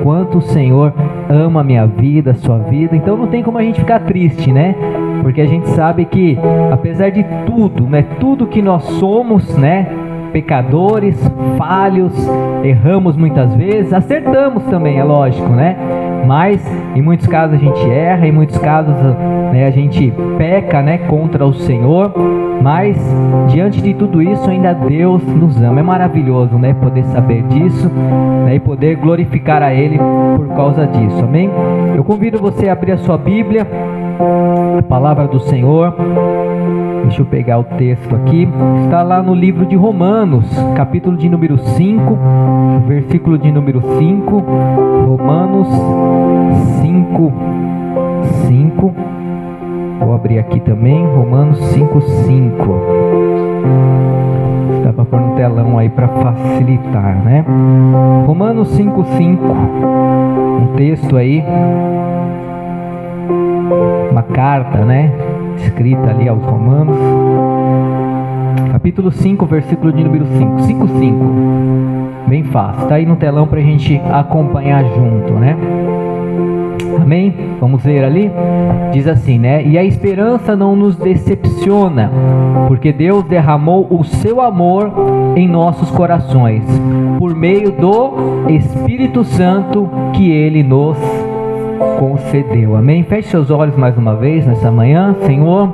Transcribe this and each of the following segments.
quanto o Senhor ama a minha vida, a sua vida. Então não tem como a gente ficar triste, né? Porque a gente sabe que, apesar de tudo, né, tudo que nós somos, né, pecadores, falhos, erramos muitas vezes, acertamos também, é lógico, né? Mas em muitos casos a gente erra, em muitos casos, né, a gente peca, né, contra o Senhor. Mas diante de tudo isso, ainda Deus nos ama. É maravilhoso, né, poder saber disso, né, e poder glorificar a Ele por causa disso. Amém? Eu convido você a abrir a sua Bíblia, a palavra do Senhor. Deixa eu pegar o texto aqui. Está lá no livro de Romanos, capítulo de número 5, versículo de número 5. Romanos 5, 5. Vou abrir aqui também, Romanos 5, 5. Dá para pôr no telão aí para facilitar, né? Romanos 5, 5. Um texto aí, uma carta, né, escrita ali aos Romanos, capítulo 5, versículo de número 5, 5, 5, bem fácil, está aí no telão para a gente acompanhar junto, né? Amém? Vamos ver ali? Diz assim, né? E a esperança não nos decepciona, porque Deus derramou o seu amor em nossos corações, por meio do Espírito Santo que Ele nos concedeu. Amém? Feche seus olhos mais uma vez nessa manhã. Senhor,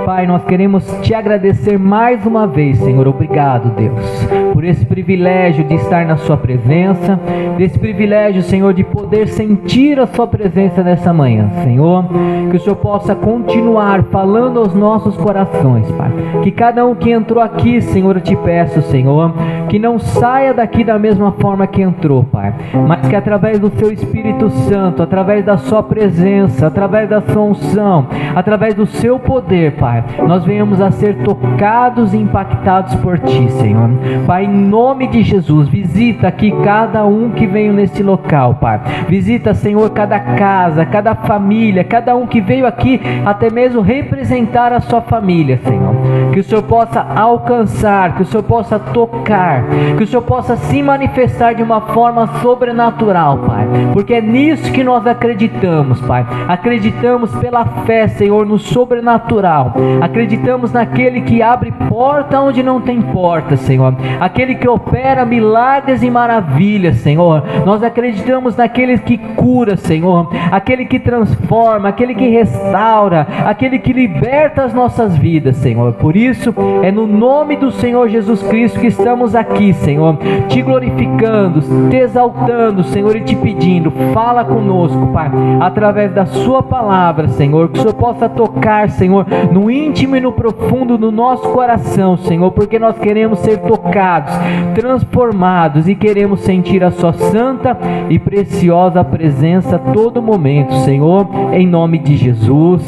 Pai, nós queremos te agradecer mais uma vez, Senhor. Obrigado, Deus, por esse privilégio de estar na sua presença, desse privilégio, Senhor, de poder sentir a sua presença nessa manhã, Senhor. Que o Senhor possa continuar falando aos nossos corações, Pai. Que cada um que entrou aqui, Senhor, eu te peço, Senhor, que não saia daqui da mesma forma que entrou, Pai, mas que através do seu Espírito Santo, através da sua presença, através da sua unção, através do seu poder, Pai, nós venhamos a ser tocados e impactados por Ti, Senhor. Pai, em nome de Jesus, visita aqui cada um que veio nesse local, Pai. Visita, Senhor, cada casa, cada família, cada um que veio aqui, até mesmo representar a sua família, Senhor. Que o Senhor possa alcançar, que o Senhor possa tocar, que o Senhor possa se manifestar de uma forma sobrenatural, Pai. Porque é nisso que nós acreditamos, Pai. Acreditamos pela fé, Senhor, no sobrenatural. Acreditamos naquele que abre porta onde não tem porta, Senhor. Aquele que opera milagres e maravilhas, Senhor. Nós acreditamos naquele que cura, Senhor. Aquele que transforma, aquele que restaura, aquele que liberta as nossas vidas, Senhor. Por isso, é no nome do Senhor Jesus Cristo que estamos aqui, Senhor, te glorificando, te exaltando, Senhor, e te pedindo, fala conosco, Pai, através da sua palavra, Senhor. Que o Senhor possa tocar, Senhor, no íntimo e no profundo do nosso coração, Senhor, porque nós queremos ser tocados, transformados e queremos sentir a sua santa e preciosa presença a todo momento, Senhor, em nome de Jesus.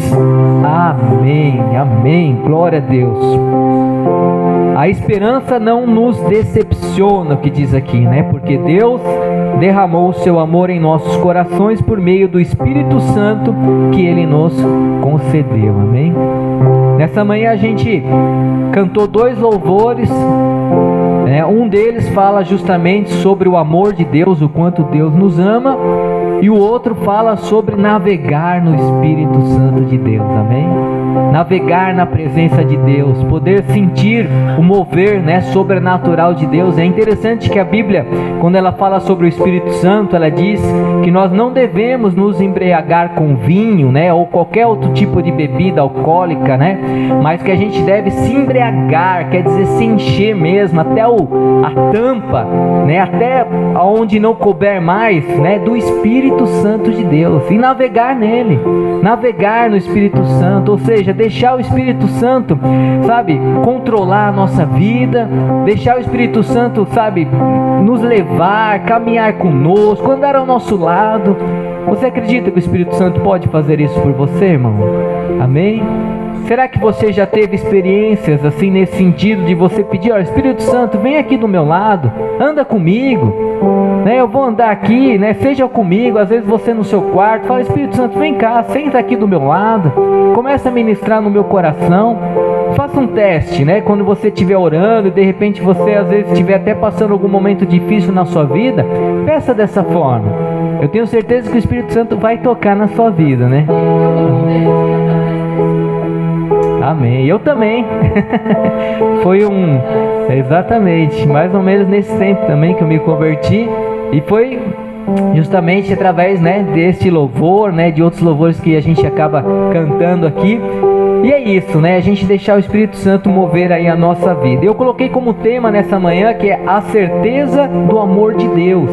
Amém, amém, glória a Deus. A esperança não nos decepciona, o que diz aqui, né? Porque Deus derramou o seu amor em nossos corações por meio do Espírito Santo que Ele nos concedeu, amém? Nessa manhã a gente cantou 2 louvores, né? Um deles fala justamente sobre o amor de Deus, o quanto Deus nos ama, e o outro fala sobre navegar no Espírito Santo de Deus, amém? Navegar na presença de Deus, poder sentir o mover, né, sobrenatural de Deus. É interessante que a Bíblia, quando ela fala sobre o Espírito Santo, ela diz que nós não devemos nos embriagar com vinho, né, ou qualquer outro tipo de bebida alcoólica, né, mas que a gente deve se embriagar, quer dizer, se encher mesmo, até a tampa, né, até onde não couber mais, né, do Espírito Santo de Deus, e navegar nele, navegar no Espírito Santo, ou seja, deixar o Espírito Santo, sabe, controlar a nossa vida, deixar o Espírito Santo, sabe, nos levar, caminhar conosco, andar ao nosso lado. Você acredita que o Espírito Santo pode fazer isso por você, irmão? Amém? Será que você já teve experiências assim nesse sentido de você pedir, ó, Espírito Santo, vem aqui do meu lado, anda comigo, né? Eu vou andar aqui, né? Seja comigo. Às vezes você no seu quarto fala, Espírito Santo, vem cá, senta aqui do meu lado, começa a ministrar no meu coração. Faça um teste, né? Quando você estiver orando e de repente você às vezes estiver até passando algum momento difícil na sua vida, peça dessa forma. Eu tenho certeza que o Espírito Santo vai tocar na sua vida, né? Amém. Eu também. Foi exatamente, mais ou menos nesse tempo também que eu me converti. E foi justamente através, né, deste louvor, né, de outros louvores que a gente acaba cantando aqui. E é isso, né, a gente deixar o Espírito Santo mover aí a nossa vida. Eu coloquei como tema nessa manhã que é a certeza do amor de Deus.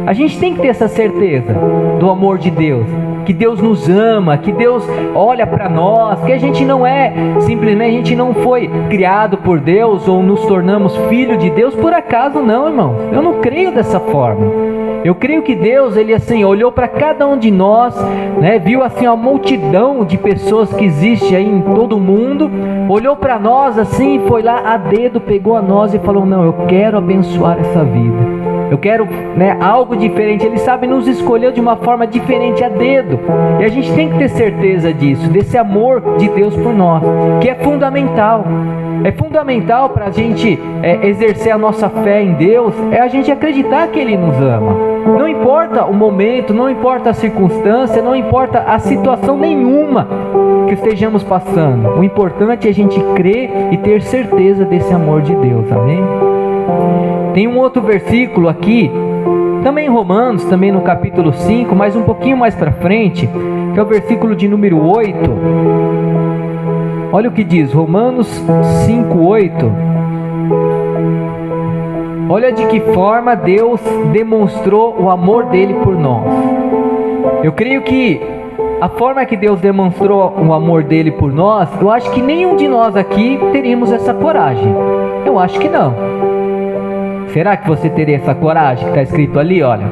A gente tem que ter essa certeza do amor de Deus, que Deus nos ama, que Deus olha para nós, que a gente não é simplesmente, a gente não foi criado por Deus ou nos tornamos filho de Deus por acaso, não, irmãos. Eu não creio dessa forma. Eu creio que Deus, ele assim, olhou para cada um de nós, né, viu assim a multidão de pessoas que existe aí em todo o mundo, olhou para nós assim, foi lá a dedo, pegou a nós e falou: não, eu quero abençoar essa vida. Eu quero, né, algo diferente. Ele sabe nos escolher de uma forma diferente a dedo. E a gente tem que ter certeza disso, desse amor de Deus por nós, que é fundamental. É fundamental para a gente exercer a nossa fé em Deus, é a gente acreditar que Ele nos ama. Não importa o momento, não importa a circunstância, não importa a situação nenhuma que estejamos passando. O importante é a gente crer e ter certeza desse amor de Deus. Amém? Tem um outro versículo aqui, também em Romanos, também no capítulo 5, mas um pouquinho mais para frente, que é o versículo de número 8. Olha o que diz, Romanos 5:8. Olha de que forma Deus demonstrou o amor dele por nós. Eu creio que a forma que Deus demonstrou o amor dele por nós, eu acho que nenhum de nós aqui teríamos essa coragem. Eu acho que não. Será que você teria essa coragem que está escrito ali, olha?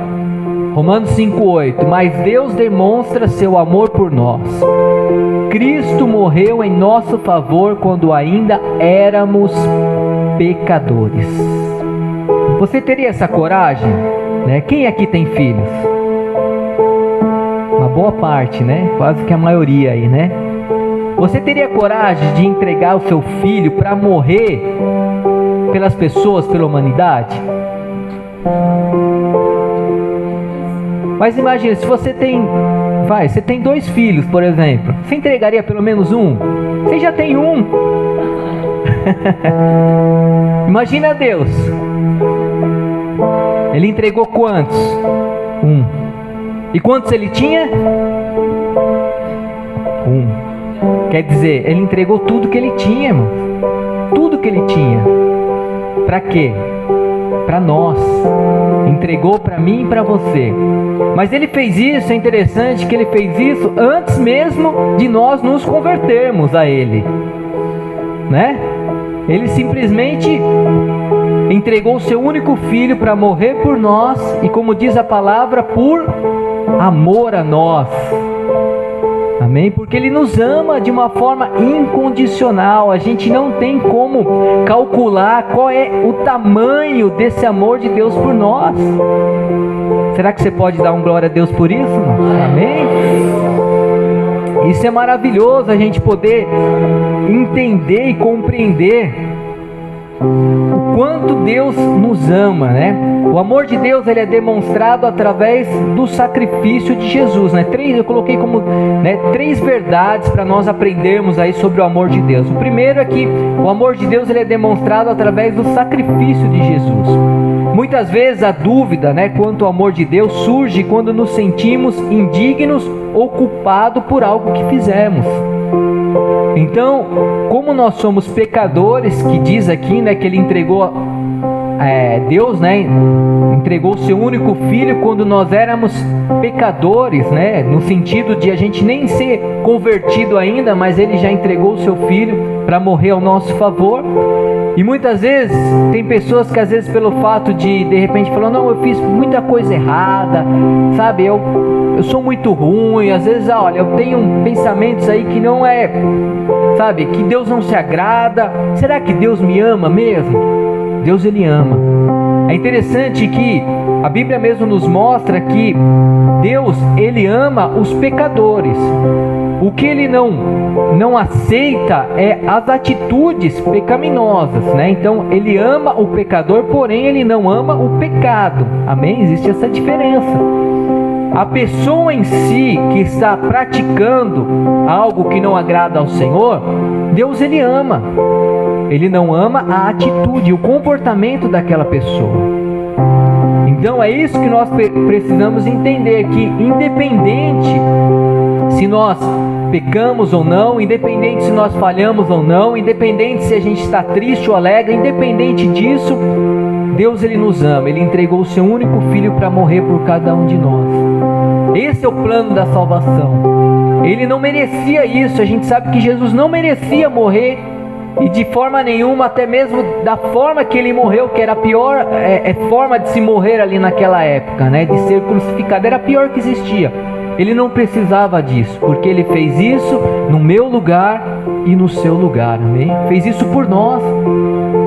Romanos 5:8. Mas Deus demonstra seu amor por nós. Cristo morreu em nosso favor quando ainda éramos pecadores. Você teria essa coragem? Né? Quem aqui tem filhos? Uma boa parte, né? Quase que a maioria aí, né? Você teria coragem de entregar o seu filho para morrer pelas pessoas, pela humanidade? Mas imagina, se você tem, você tem 2 filhos, por exemplo, você entregaria pelo menos um? Você já tem um. Imagina Deus. Ele entregou quantos? Um. E quantos ele tinha? Um. Quer dizer, ele entregou tudo que ele tinha, irmão. Tudo que ele tinha. Para quê? Para nós. Entregou para mim e para você. Mas ele fez isso, é interessante que ele fez isso antes mesmo de nós nos convertermos a ele, né? Ele simplesmente entregou o seu único filho para morrer por nós e, como diz a palavra, por amor a nós. Amém? Porque Ele nos ama de uma forma incondicional. A gente não tem como calcular qual é o tamanho desse amor de Deus por nós. Será que você pode dar um glória a Deus por isso? Amém? Isso é maravilhoso, a gente poder entender e compreender o quanto Deus nos ama, né? O amor de Deus, ele é demonstrado através do sacrifício de Jesus, né? Eu coloquei como, né, 3 verdades para nós aprendermos aí sobre o amor de Deus. O primeiro é que o amor de Deus, ele é demonstrado através do sacrifício de Jesus. Muitas vezes a dúvida, né, quanto ao amor de Deus surge quando nos sentimos indignos ou culpados por algo que fizemos. Então, como nós somos pecadores, que diz aqui, né, que Ele entregou, Deus, né, entregou o seu único filho quando nós éramos pecadores, né, no sentido de a gente nem ser convertido ainda, mas Ele já entregou o seu filho para morrer ao nosso favor. E muitas vezes tem pessoas que às vezes pelo fato de repente falar, não, eu fiz muita coisa errada, sabe, eu sou muito ruim, às vezes, olha, eu tenho pensamentos aí que não é, sabe, que Deus não se agrada. Será que Deus me ama mesmo? Deus, Ele ama. É interessante que a Bíblia mesmo nos mostra que Deus, Ele ama os pecadores. O que Ele não aceita é as atitudes pecaminosas, né? Então, Ele ama o pecador, porém Ele não ama o pecado. Amém? Existe essa diferença. a pessoa em si que está praticando algo que não agrada ao Senhor, Deus ele ama. Ele não ama a atitude, o comportamento daquela pessoa. Então é isso que nós precisamos entender, que independente se nós pecamos ou não, independente se nós falhamos ou não, independente se a gente está triste ou alegre, independente disso, Deus ele nos ama. Ele entregou o seu único filho para morrer por cada um de nós. Esse é o plano da salvação. Ele não merecia isso. A gente sabe que Jesus não merecia morrer, e de forma nenhuma, até mesmo da forma que ele morreu, que era a pior forma de se morrer ali naquela época, né? De ser crucificado, era a pior que existia. Ele não precisava disso, porque ele fez isso no meu lugar e no seu lugar, amém? Fez isso por nós.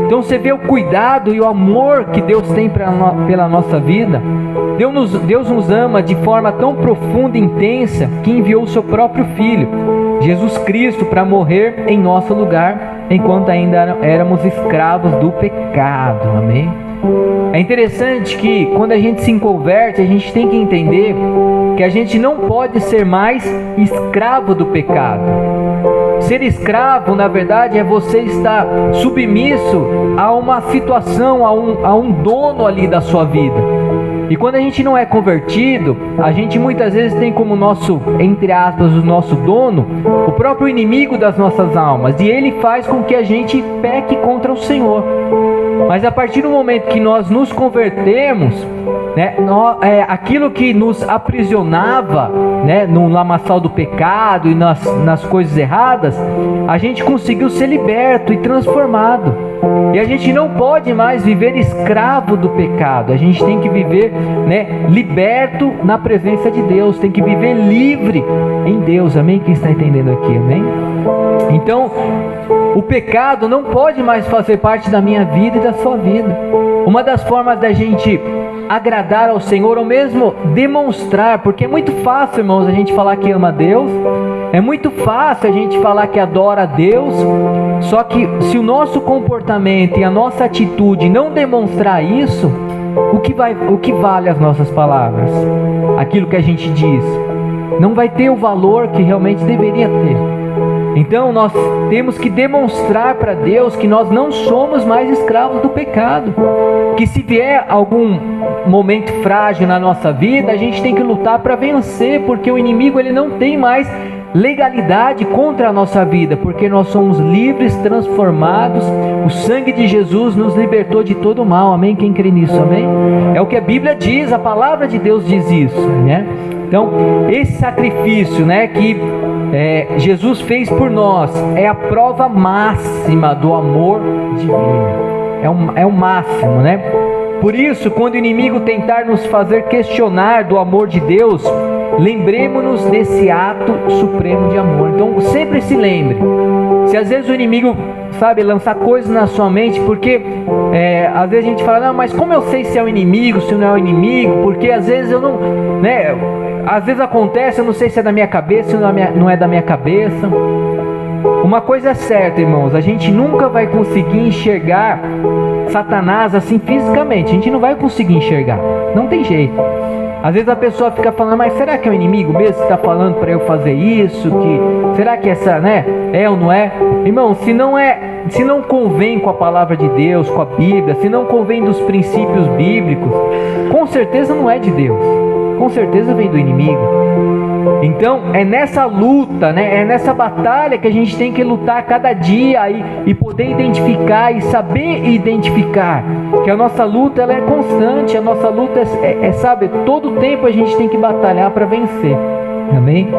Então você vê o cuidado e o amor que Deus tem pela nossa vida. Deus nos ama de forma tão profunda e intensa que enviou o seu próprio Filho, Jesus Cristo, para morrer em nosso lugar, enquanto ainda éramos escravos do pecado, amém? É interessante que quando a gente se converte, a gente tem que entender que a gente não pode ser mais escravo do pecado. Ser escravo, na verdade, é você estar submisso a uma situação, a um dono ali da sua vida. E quando a gente não é convertido, a gente muitas vezes tem como nosso, entre aspas, o nosso dono, o próprio inimigo das nossas almas. E ele faz com que a gente peque contra o Senhor. Mas a partir do momento que nós nos convertemos, né, aquilo que nos aprisionava, né, no lamaçal do pecado e nas coisas erradas, a gente conseguiu ser liberto e transformado. E a gente não pode mais viver escravo do pecado. A gente tem que viver, né, liberto na presença de Deus. Tem que viver livre em Deus. Amém? Quem está entendendo aqui? Amém? Então, o pecado não pode mais fazer parte da minha vida e da sua vida. Uma das formas da gente agradar ao Senhor, ou mesmo demonstrar, porque é muito fácil, irmãos, a gente falar que ama a Deus, é muito fácil a gente falar que adora a Deus, só que se o nosso comportamento e a nossa atitude não demonstrar isso, o que vale as nossas palavras? Aquilo que a gente diz não vai ter o valor que realmente deveria ter. Então nós temos que demonstrar para Deus que nós não somos mais escravos do pecado, que se vier algum momento frágil na nossa vida, a gente tem que lutar para vencer, porque o inimigo ele não tem mais legalidade contra a nossa vida, porque nós somos livres, transformados. O sangue de Jesus nos libertou de todo mal, amém? Quem crê nisso, amém? É o que a Bíblia diz, a palavra de Deus diz isso, né? Então esse sacrifício, né, que Jesus fez por nós, é a prova máxima do amor divino, é o máximo, né? Por isso, quando o inimigo tentar nos fazer questionar do amor de Deus, lembremos-nos desse ato supremo de amor. Então sempre se lembre. Se às vezes o inimigo, lançar coisas na sua mente, porque às vezes a gente fala, não, mas como eu sei se é o inimigo, se não é o inimigo, porque às vezes eu não, né, às vezes acontece, eu não sei se é da minha cabeça, se não é da minha cabeça. Uma coisa é certa, irmãos, a gente nunca vai conseguir enxergar Satanás assim fisicamente, a gente não vai conseguir enxergar, não tem jeito. Às vezes a pessoa fica falando, mas será que é o inimigo mesmo que está falando para eu fazer isso? Será que essa, né, é ou não é? Irmão, se não convém com a palavra de Deus, com a Bíblia, se não convém dos princípios bíblicos, com certeza não é de Deus, com certeza vem do inimigo. Então é nessa luta, né, é nessa batalha que a gente tem que lutar cada dia e poder identificar e saber identificar que a nossa luta ela é constante, a nossa luta todo tempo a gente tem que batalhar para vencer, amém?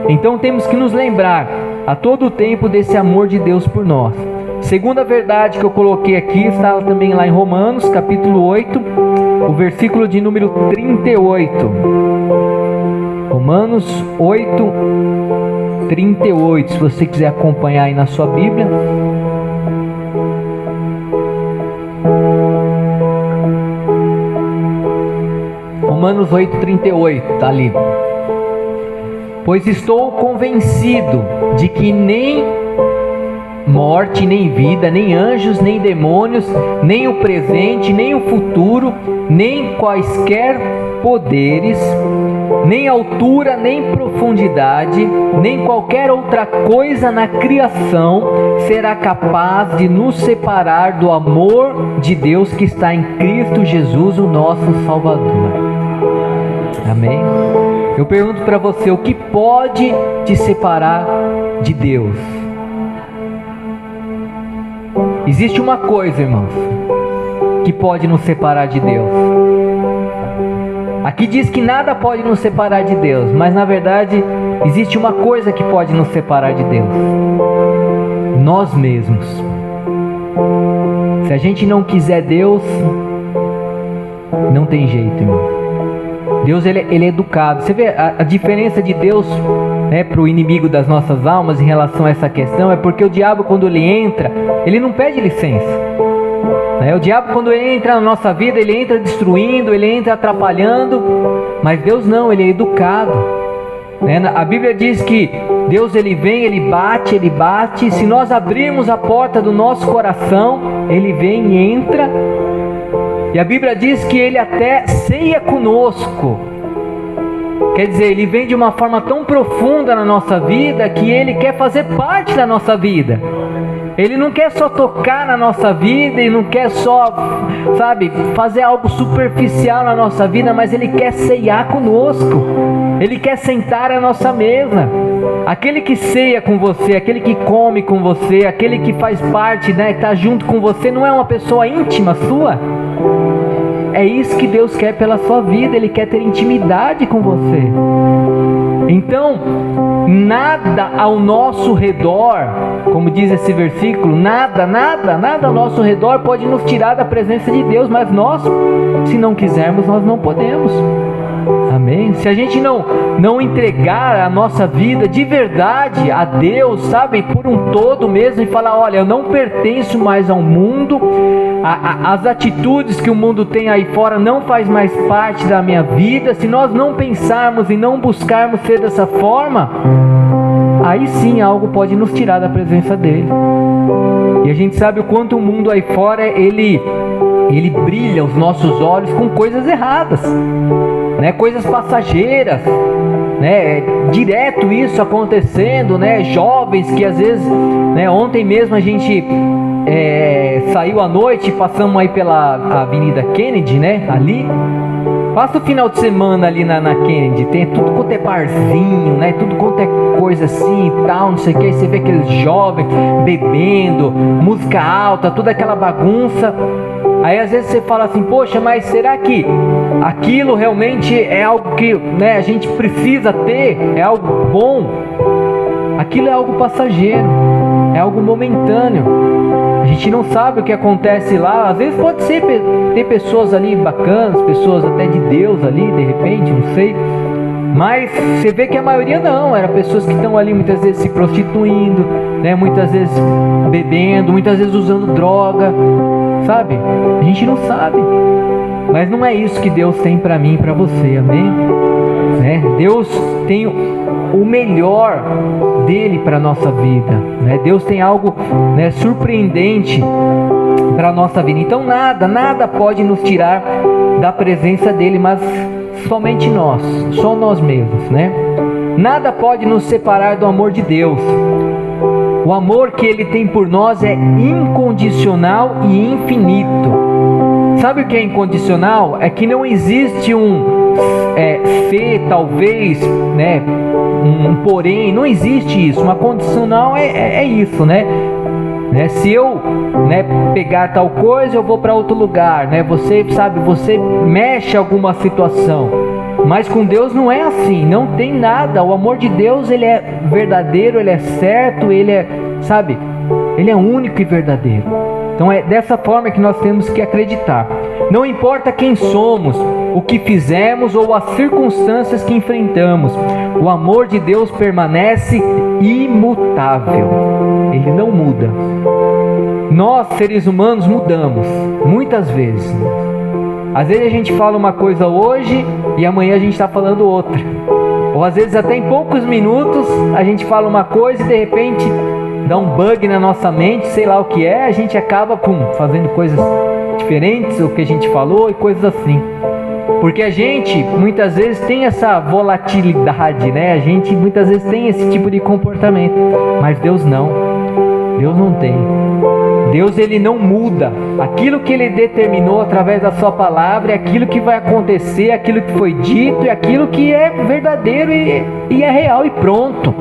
Então temos que nos lembrar a todo tempo desse amor de Deus por nós. Segunda verdade que eu coloquei aqui está também lá em Romanos capítulo 8, o versículo de número 38. Romanos 8, 38, se você quiser acompanhar aí na sua Bíblia. Romanos 8, 38, está ali. Pois estou convencido de que nem morte, nem vida, nem anjos, nem demônios, nem o presente, nem o futuro, nem quaisquer poderes, nem altura, nem profundidade, nem qualquer outra coisa na criação será capaz de nos separar do amor de Deus que está em Cristo Jesus, o nosso Salvador. Amém? Eu pergunto para você, o que pode te separar de Deus? Existe uma coisa, irmãos, que pode nos separar de Deus. Aqui diz que nada pode nos separar de Deus, mas na verdade existe uma coisa que pode nos separar de Deus: nós mesmos. Se a gente não quiser Deus, não tem jeito, irmão. Deus ele é educado. Você vê a diferença de Deus, né, para o inimigo das nossas almas em relação a essa questão, é porque o diabo, quando ele entra, ele não pede licença. O diabo, quando ele entra na nossa vida, ele entra destruindo, ele entra atrapalhando, mas Deus não, ele é educado. A Bíblia diz que Deus ele vem, ele bate, se nós abrirmos a porta do nosso coração, ele vem e entra. E a Bíblia diz que ele até ceia conosco. Quer dizer, ele vem de uma forma tão profunda na nossa vida que ele quer fazer parte da nossa vida. Ele não quer só tocar na nossa vida e não quer só, fazer algo superficial na nossa vida, mas ele quer ceiar conosco. Ele quer sentar à nossa mesa. Aquele que ceia com você, aquele que come com você, aquele que faz parte, que está junto com você, não é uma pessoa íntima sua? É isso que Deus quer pela sua vida. Ele quer ter intimidade com você. Então, nada ao nosso redor, como diz esse versículo, nada ao nosso redor pode nos tirar da presença de Deus, mas nós, se não quisermos, nós não podemos. Amém? Se a gente não entregar a nossa vida de verdade a Deus, por um todo mesmo, e falar, olha, eu não pertenço mais ao mundo, as atitudes que o mundo tem aí fora não faz mais parte da minha vida, se nós não pensarmos e não buscarmos ser dessa forma, aí sim algo pode nos tirar da presença dele. E a gente sabe o quanto o mundo aí fora, ele brilha os nossos olhos com coisas erradas, coisas passageiras, direto isso acontecendo, jovens que às vezes, ontem mesmo a gente saiu à noite, passamos aí pela Avenida Kennedy, ali, passa o final de semana ali na Kennedy, tem tudo quanto é barzinho, tudo quanto é coisa assim e tal, não sei o que, aí você vê aqueles jovens bebendo, música alta, toda aquela bagunça. Aí às vezes você fala assim, poxa, mas será que aquilo realmente é algo que a gente precisa ter? É algo bom? Aquilo é algo passageiro, é algo momentâneo. A gente não sabe o que acontece lá. Às vezes pode ser ter pessoas ali bacanas, pessoas até de Deus ali, de repente, não sei. Mas você vê que a maioria não, eram pessoas que estão ali muitas vezes se prostituindo, muitas vezes bebendo, muitas vezes usando droga, a gente não sabe, mas não é isso que Deus tem para mim e para você, amém? Deus tem o melhor dele para a nossa vida, Deus tem algo surpreendente para a nossa vida. Então nada pode nos tirar da presença dele, mas somente nós, só nós mesmos, Nada pode nos separar do amor de Deus. O amor que ele tem por nós é incondicional e infinito. Sabe o que é incondicional? É que não existe se, talvez, um porém, não existe isso. Uma condicional é isso, Se eu pegar tal coisa, eu vou para outro lugar, Você mexe alguma situação. Mas com Deus não é assim, não tem nada. O amor de Deus, ele é verdadeiro, ele é certo, ele é, ele é único e verdadeiro. Então é dessa forma que nós temos que acreditar. Não importa quem somos, o que fizemos ou as circunstâncias que enfrentamos, o amor de Deus permanece imutável. Ele não muda. Nós, seres humanos, mudamos muitas vezes. Às vezes a gente fala uma coisa hoje e amanhã a gente está falando outra. Ou às vezes até em poucos minutos a gente fala uma coisa e de repente dá um bug na nossa mente, sei lá o que é, a gente acaba fazendo coisas diferentes do que a gente falou e coisas assim. Porque a gente muitas vezes tem essa volatilidade, né? A gente muitas vezes tem esse tipo de comportamento, mas Deus não. Deus não tem. Deus, ele não muda. Aquilo que ele determinou através da sua palavra é aquilo que vai acontecer, aquilo que foi dito e aquilo que é verdadeiro e é real e pronto.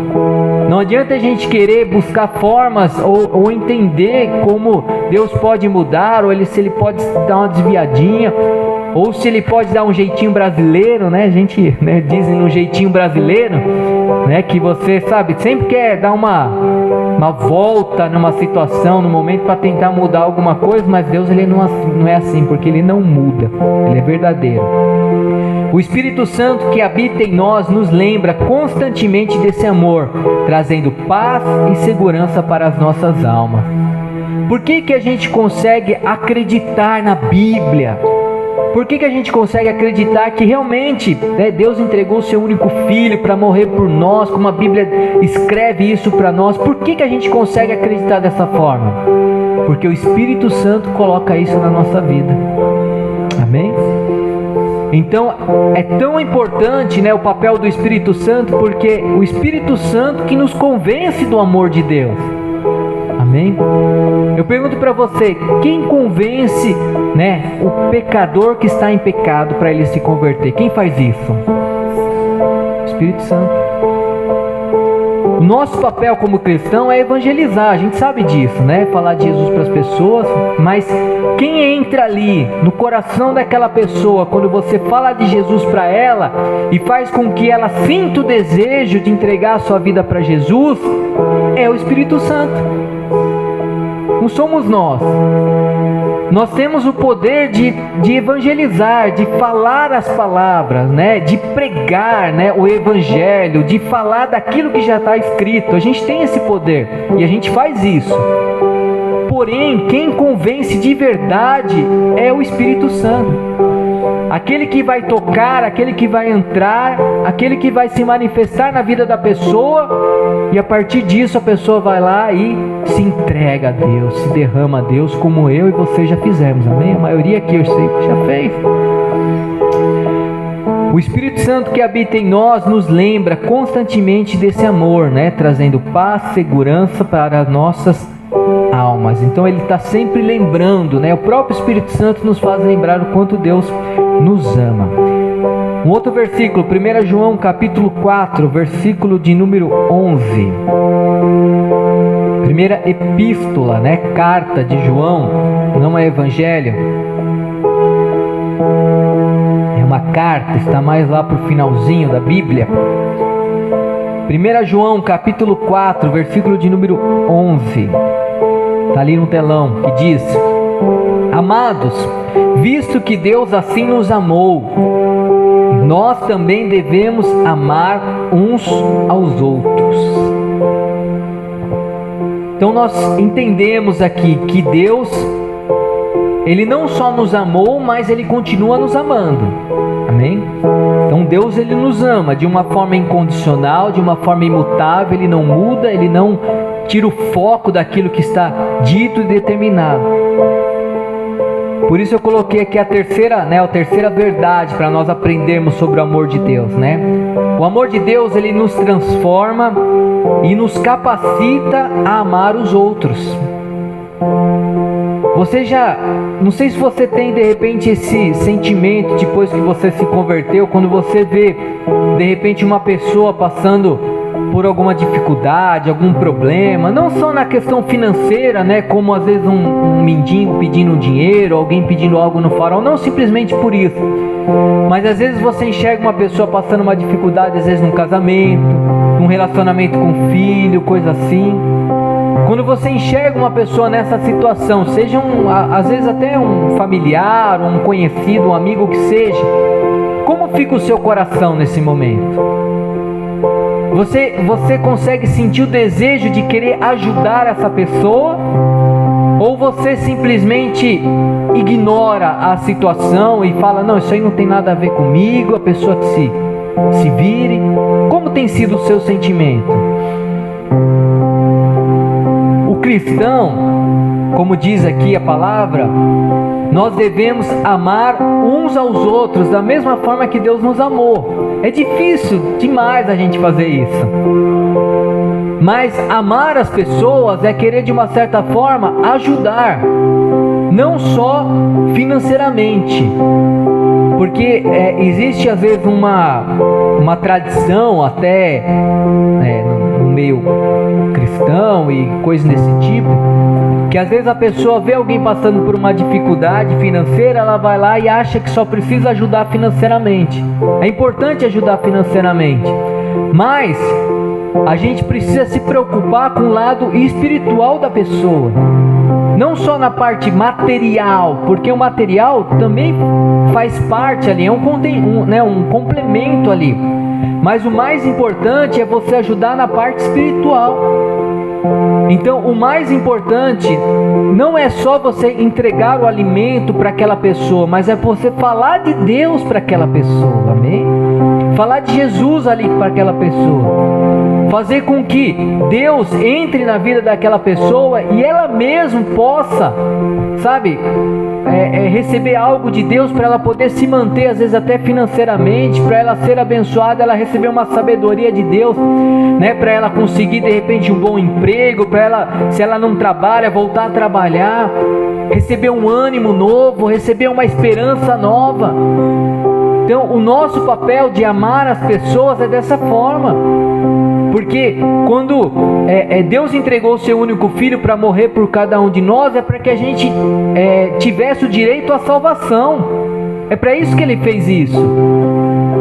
Não adianta a gente querer buscar formas ou entender como Deus pode mudar, ou se ele pode dar uma desviadinha, ou se ele pode dar um jeitinho brasileiro, né? A gente, né, dizem um jeitinho brasileiro, né? Que você, sabe, sempre quer dar uma volta numa situação, no momento, para tentar mudar alguma coisa, mas Deus, ele não é assim, porque ele não muda, ele é verdadeiro. O Espírito Santo que habita em nós nos lembra constantemente desse amor, trazendo paz e segurança para as nossas almas. Por que a gente consegue acreditar na Bíblia? Por que a gente consegue acreditar que realmente, né, Deus entregou o seu único filho para morrer por nós, como a Bíblia escreve isso para nós? Por que a gente consegue acreditar dessa forma? Porque o Espírito Santo coloca isso na nossa vida. Amém? Então é tão importante, né, o papel do Espírito Santo, porque o Espírito Santo que nos convence do amor de Deus. Amém? Eu pergunto para você, quem convence, né, o pecador que está em pecado para ele se converter? Quem faz isso? O Espírito Santo. O nosso papel como cristão é evangelizar, a gente sabe disso, né? Falar de Jesus para as pessoas, mas quem entra ali no coração daquela pessoa quando você fala de Jesus para ela e faz com que ela sinta o desejo de entregar a sua vida para Jesus é o Espírito Santo. Não somos nós. Nós temos o poder de evangelizar, de falar as palavras, né? De pregar, né, o Evangelho, de falar daquilo que já está escrito. A gente tem esse poder e a gente faz isso. Porém, quem convence de verdade é o Espírito Santo. Aquele que vai tocar, aquele que vai entrar, aquele que vai se manifestar na vida da pessoa, e a partir disso a pessoa vai lá e se entrega a Deus, se derrama a Deus, como eu e você já fizemos, amém? A maioria aqui eu sei que já fez. O Espírito Santo que habita em nós nos lembra constantemente desse amor, né? Trazendo paz, segurança para as nossas almas. Então ele está sempre lembrando, né? O próprio Espírito Santo nos faz lembrar o quanto Deus nos ama. Um outro versículo, 1 João capítulo 4, versículo de número 11. Primeira epístola, né? Carta de João, não é evangelho. É uma carta, está mais lá para o finalzinho da Bíblia. 1 João capítulo 4, versículo de número 11. Está ali no telão, que diz: Amados, visto que Deus assim nos amou, nós também devemos amar uns aos outros. Então nós entendemos aqui que Deus, Ele não só nos amou, mas Ele continua nos amando. Amém? Então Deus, Ele nos ama de uma forma incondicional, de uma forma imutável. Ele não muda, Ele não tira o foco daquilo que está dito e determinado. Por isso eu coloquei aqui a terceira verdade para nós aprendermos sobre o amor de Deus, né? O amor de Deus, ele nos transforma e nos capacita a amar os outros. Você não sei se você tem de repente esse sentimento depois que você se converteu, quando você vê de repente uma pessoa passando por alguma dificuldade, algum problema, não só na questão financeira, né, como às vezes um mendigo pedindo dinheiro, alguém pedindo algo no farol, não simplesmente por isso, mas às vezes você enxerga uma pessoa passando uma dificuldade, às vezes num casamento, num relacionamento com um filho, coisa assim. Quando você enxerga uma pessoa nessa situação, seja às vezes até um familiar, um conhecido, um amigo que seja, como fica o seu coração nesse momento? Você consegue sentir o desejo de querer ajudar essa pessoa? Ou você simplesmente ignora a situação e fala, não, isso aí não tem nada a ver comigo, a pessoa que se vire? Como tem sido o seu sentimento? O cristão, como diz aqui a palavra, nós devemos amar uns aos outros da mesma forma que Deus nos amou. É difícil demais a gente fazer isso. Mas amar as pessoas é querer de uma certa forma ajudar, não só financeiramente. Porque existe às vezes uma tradição até no meio cristão e coisas desse tipo, que às vezes a pessoa vê alguém passando por uma dificuldade financeira, ela vai lá e acha que só precisa ajudar financeiramente. É importante ajudar financeiramente, mas a gente precisa se preocupar com o lado espiritual da pessoa, não só na parte material, porque o material também faz parte ali, é um complemento ali, mas o mais importante é você ajudar na parte espiritual. Então o mais importante não é só você entregar o alimento para aquela pessoa, mas é você falar de Deus para aquela pessoa, amém? Falar de Jesus ali para aquela pessoa, fazer com que Deus entre na vida daquela pessoa e ela mesma possa, sabe, receber algo de Deus para ela poder se manter, às vezes até financeiramente, para ela ser abençoada, ela receber uma sabedoria de Deus, né, para ela conseguir de repente um bom emprego, para ela, se ela não trabalha, voltar a trabalhar, receber um ânimo novo, receber uma esperança nova. Então o nosso papel de amar as pessoas é dessa forma, porque quando Deus entregou o seu único filho para morrer por cada um de nós, é para que a gente tivesse o direito à salvação. É para isso que ele fez isso.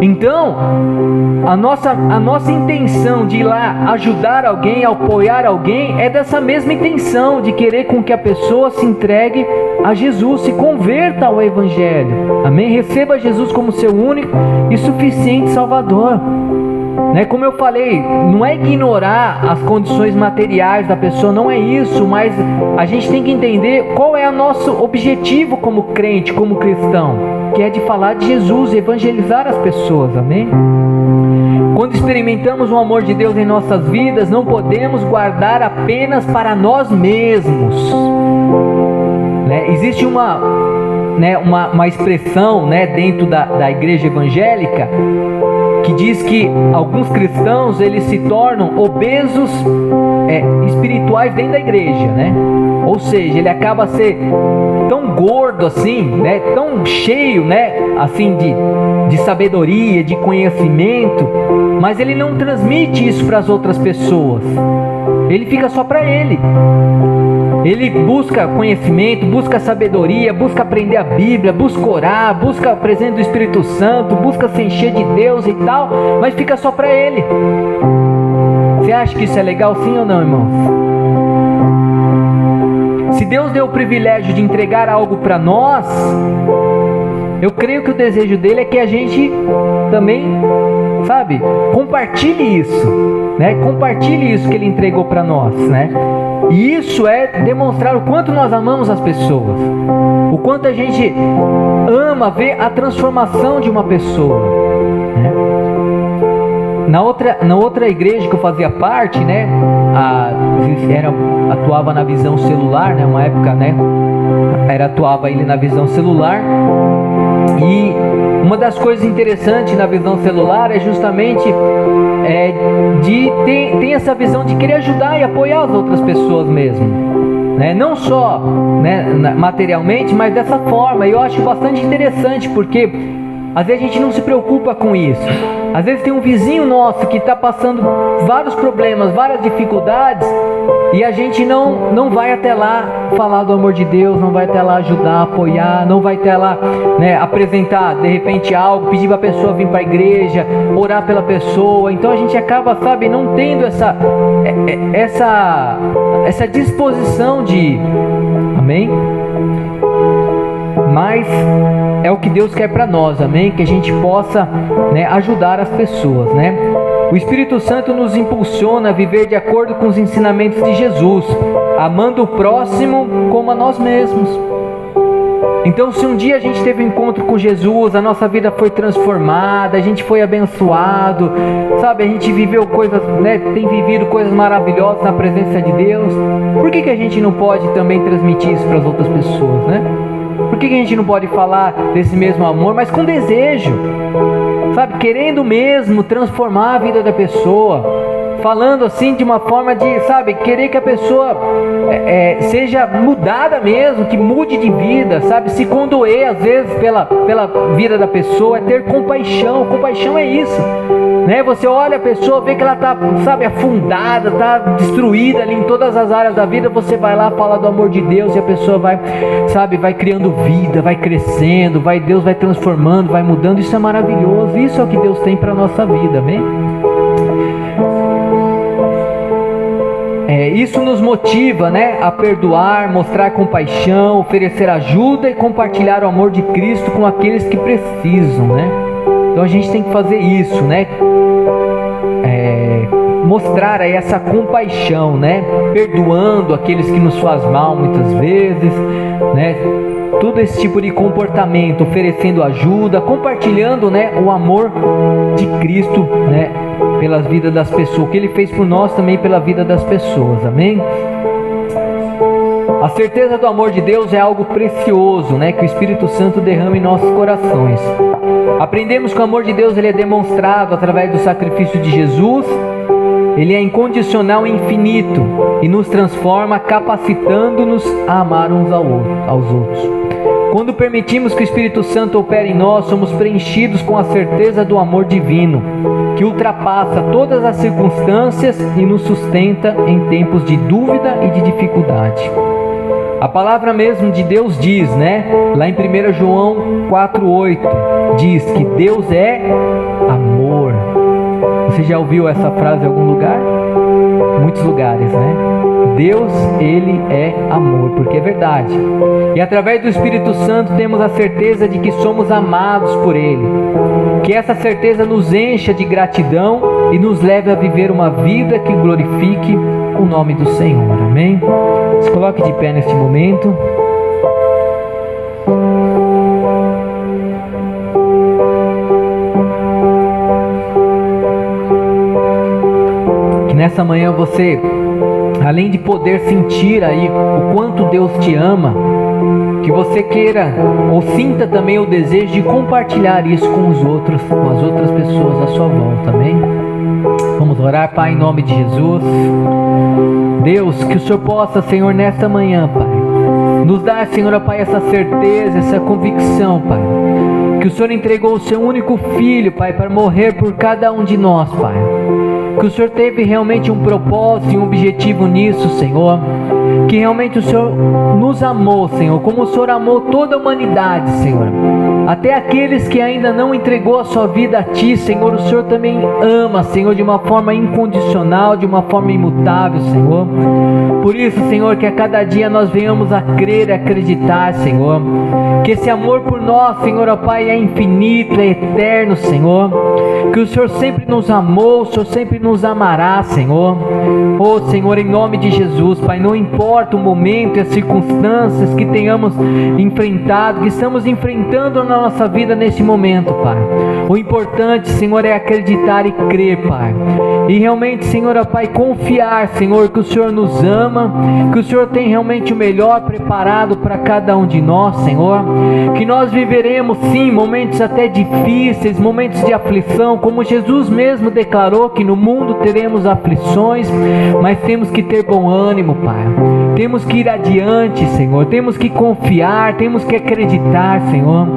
Então a nossa intenção de ir lá ajudar alguém, apoiar alguém, é dessa mesma intenção, de querer com que a pessoa se entregue a Jesus, se converta ao Evangelho, amém? Receba Jesus como seu único e suficiente Salvador, né? Como eu falei, não é ignorar as condições materiais da pessoa, não é isso, mas a gente tem que entender qual é o nosso objetivo como crente, como cristão, que é de falar de Jesus, evangelizar as pessoas, amém? Quando experimentamos o amor de Deus em nossas vidas, não podemos guardar apenas para nós mesmos, né? Existe uma expressão, né, dentro da igreja evangélica, que diz que alguns cristãos eles se tornam obesos espirituais dentro da igreja, né? Ou seja, ele acaba a ser tão gordo assim, né? Tão cheio, né? Assim de sabedoria, de conhecimento, mas ele não transmite isso para as outras pessoas. Ele fica só para ele. Ele busca conhecimento, busca sabedoria, busca aprender a Bíblia, busca orar, busca a presença do Espírito Santo, busca se encher de Deus e tal, mas fica só para ele. Você acha que isso é legal, sim ou não, irmãos? Se Deus deu o privilégio de entregar algo para nós, eu creio que o desejo dele é que a gente também, sabe, compartilhe isso, né? Compartilhe isso que ele entregou para nós, né? E isso é demonstrar o quanto nós amamos as pessoas, o quanto a gente ama ver a transformação de uma pessoa, né? Na outra igreja que eu fazia parte, né, atuava na visão celular, né, uma época, né, atuava ele na visão celular. E uma das coisas interessantes na visão celular é justamente ter essa visão de querer ajudar e apoiar as outras pessoas mesmo, né? Não só, né, materialmente, mas dessa forma. E eu acho bastante interessante, porque às vezes a gente não se preocupa com isso. Às vezes tem um vizinho nosso que está passando vários problemas, várias dificuldades, e a gente não vai até lá falar do amor de Deus, não vai até lá ajudar, apoiar, não vai até lá, né, apresentar de repente algo, pedir para a pessoa vir para a igreja, orar pela pessoa. Então a gente acaba, sabe, não tendo essa disposição de ir, amém? Mas é o que Deus quer para nós, amém? Que a gente possa, né, ajudar as pessoas, né? O Espírito Santo nos impulsiona a viver de acordo com os ensinamentos de Jesus, amando o próximo como a nós mesmos. Então, se um dia a gente teve um encontro com Jesus, a nossa vida foi transformada, a gente foi abençoado, sabe, a gente viveu coisas, né, tem vivido coisas maravilhosas na presença de Deus, por que a gente não pode também transmitir isso para as outras pessoas, né? Por Por que a gente não pode falar desse mesmo amor, mas com desejo, sabe, querendo mesmo transformar a vida da pessoa, falando assim de uma forma de, sabe, querer que a pessoa seja mudada mesmo, que mude de vida, sabe, se condoer às vezes pela vida da pessoa, é ter compaixão. Compaixão é isso, né? Você olha a pessoa, vê que ela está, sabe, afundada, está destruída ali em todas as áreas da vida, você vai lá, fala do amor de Deus e a pessoa vai, sabe, vai criando vida, vai crescendo, Deus vai transformando, vai mudando. Isso é maravilhoso, isso é o que Deus tem para a nossa vida, amém? Isso nos motiva, né, a perdoar, mostrar compaixão, oferecer ajuda e compartilhar o amor de Cristo com aqueles que precisam, né? Então a gente tem que fazer isso, né? Mostrar aí essa compaixão, né? Perdoando aqueles que nos faz mal muitas vezes, né? Todo esse tipo de comportamento, oferecendo ajuda, compartilhando, né, o amor de Cristo, né, pelas vidas das pessoas, o que Ele fez por nós também pela vida das pessoas, amém? A certeza do amor de Deus é algo precioso, né, que o Espírito Santo derrama em nossos corações. Aprendemos que o amor de Deus ele é demonstrado através do sacrifício de Jesus. Ele é incondicional e infinito e nos transforma, capacitando-nos a amar uns aos outros. Quando permitimos que o Espírito Santo opere em nós, somos preenchidos com a certeza do amor divino, que ultrapassa todas as circunstâncias e nos sustenta em tempos de dúvida e de dificuldade. A palavra mesmo de Deus diz, né? Lá em 1 João 4,8, diz que Deus é amor. Você já ouviu essa frase em algum lugar? Muitos lugares, né? Deus, Ele é amor, porque é verdade. E através do Espírito Santo temos a certeza de que somos amados por Ele. Que essa certeza nos encha de gratidão e nos leve a viver uma vida que glorifique o nome do Senhor. Amém? Se coloque de pé neste momento. Que nessa manhã você, além de poder sentir aí o quanto Deus te ama, que você queira ou sinta também o desejo de compartilhar isso com os outros, com as outras pessoas à sua volta, amém? Vamos orar, Pai, em nome de Jesus. Deus, que o Senhor possa, Senhor, nesta manhã, Pai, nos dar, Senhor, Pai, essa certeza, essa convicção, Pai, que o Senhor entregou o seu único Filho, Pai, para morrer por cada um de nós, Pai. Que o Senhor teve realmente um propósito e um objetivo nisso, Senhor. Que realmente o Senhor nos amou, Senhor, como o Senhor amou toda a humanidade, Senhor. Até aqueles que ainda não entregou a sua vida a Ti, Senhor, o Senhor também ama, Senhor, de uma forma incondicional, de uma forma imutável, Senhor. Por isso, Senhor, que a cada dia nós venhamos a crer e acreditar, Senhor, que esse amor por nós, Senhor, ó Pai, é infinito, é eterno, Senhor. Que o Senhor sempre nos amou, o Senhor sempre nos amará, Senhor. Oh, Senhor, em nome de Jesus, Pai, não importa o momento e as circunstâncias que tenhamos enfrentado, que estamos enfrentando na nossa vida neste momento, Pai. O importante, Senhor, é acreditar e crer, Pai. E realmente, Senhor, ó Pai, confiar, Senhor, que o Senhor nos ama, que o Senhor tem realmente o melhor preparado para cada um de nós, Senhor. Que nós viveremos, sim, momentos até difíceis, momentos de aflição, como Jesus mesmo declarou que no mundo teremos aflições, mas temos que ter bom ânimo, Pai. Temos que ir adiante, Senhor. Temos que confiar, temos que acreditar, Senhor.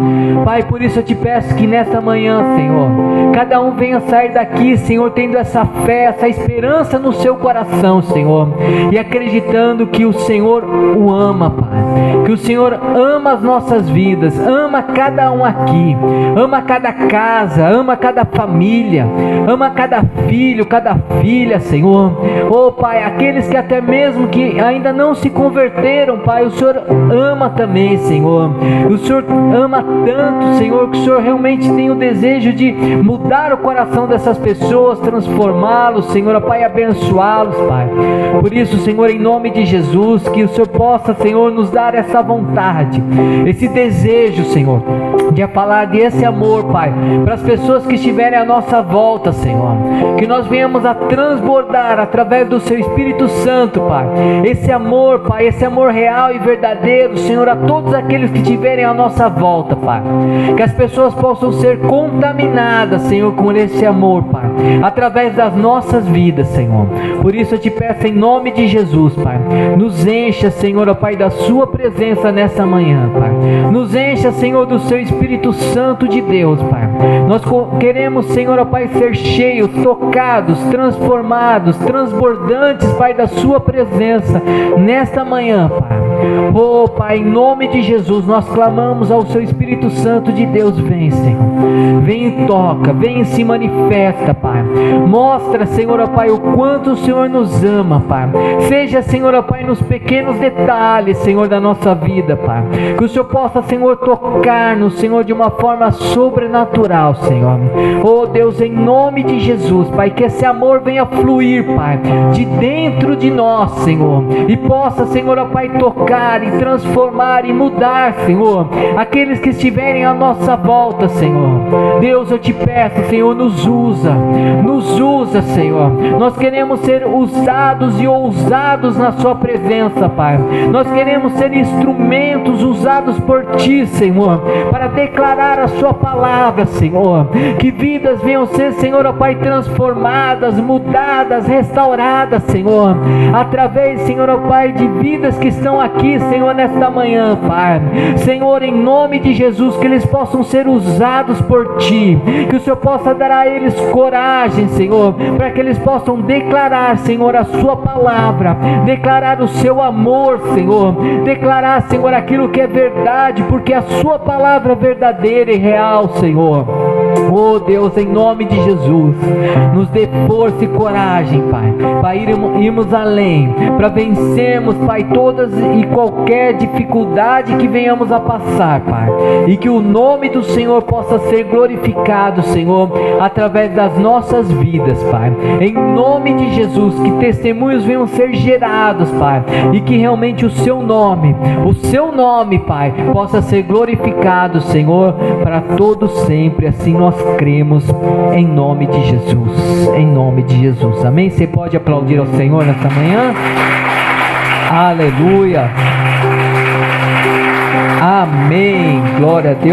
Pai, por isso eu te peço que nesta manhã, Senhor, cada um venha sair daqui, Senhor, tendo essa fé, essa esperança no seu coração, Senhor, e acreditando que o Senhor o ama, Pai. Que o Senhor ama as nossas vidas, ama cada um aqui, ama cada casa, ama cada família, ama cada filho, cada filha, Senhor. Oh, Pai, aqueles que até mesmo que ainda não se converteram, Pai, o Senhor ama também, Senhor. O Senhor ama tanto, Senhor, que o Senhor realmente tem o desejo de mudar o coração dessas pessoas, transformá-los, Senhor, Pai, abençoá-los, Pai. Por isso, Senhor, em nome de Jesus, que o Senhor possa, Senhor, nos dar essa vontade, esse desejo, Senhor, de falar desse amor, Pai, para as pessoas que estiverem à nossa volta, Senhor. Que nós venhamos a transbordar através do Seu Espírito Santo, Pai, esse amor, Pai, esse amor real e verdadeiro, Senhor, a todos aqueles que estiverem à nossa volta, Pai. Que as pessoas possam ser contaminadas, Senhor, com esse amor, Pai, através das nossas vidas, Senhor. Por isso eu te peço em nome de Jesus, Pai, nos encha, Senhor, ó Pai, da Sua presença nessa manhã, Pai. Nos encha, Senhor, do Seu Espírito Santo de Deus, Pai. Nós queremos, Senhor, ó Pai, ser cheios, tocados, transformados, transbordantes, Pai, da Sua presença nesta manhã, Pai. Oh, Pai, em nome de Jesus, nós clamamos ao Seu Espírito Santo de Deus, vem, Senhor. Vem e toca, vem e se manifesta, Pai. Mostra, Senhor, ó Pai, o quanto o Senhor nos ama, Pai. Seja, Senhor, ó Pai, nos pequenos detalhes, Senhor, da nossa vida, Pai. Que o Senhor possa, Senhor, tocar-nos, Senhor, de uma forma sobrenatural, Senhor. Oh, Deus, em nome de Jesus, Pai, que esse amor venha fluir, Pai, de dentro de nós, Senhor. E possa, Senhor, ó Pai, tocar e transformar e mudar, Senhor, aqueles que estiverem à nossa volta, Senhor. Deus, eu te peço, Senhor, nos usa, Senhor. Nós queremos ser usados e ousados na Sua presença, Pai. Nós queremos ser instrumentos usados por Ti, Senhor, para declarar a Sua palavra, Senhor. Que vidas venham ser, Senhor, ó Pai, transformadas, mudadas, restauradas, Senhor, através, Senhor, ó Pai, de vidas que estão aqui, Senhor, nesta manhã, Pai. Senhor, em nome de Jesus, que eles possam ser usados por Ti, que o Senhor possa dar a eles coragem, Senhor, para que eles possam declarar, Senhor, a Sua palavra, declarar o Seu amor, Senhor, declarar, Senhor, aquilo que é verdade, porque a Sua palavra é verdadeira e real, Senhor. Oh, Deus, em nome de Jesus, nos dê força e coragem, Pai, para irmos além, para vencermos, Pai, todas e qualquer dificuldade que venhamos a passar, Pai, e que o nome do Senhor possa ser glorificado, Senhor, através das nossas vidas, Pai. Em nome de Jesus, que testemunhos venham ser gerados, Pai, e que realmente o Seu nome, Pai, possa ser glorificado, Senhor, para todos sempre. Assim nós cremos, em nome de Jesus, em nome de Jesus. Amém? Você pode aplaudir ao Senhor nesta manhã? Aleluia. Amém. Glória a Deus.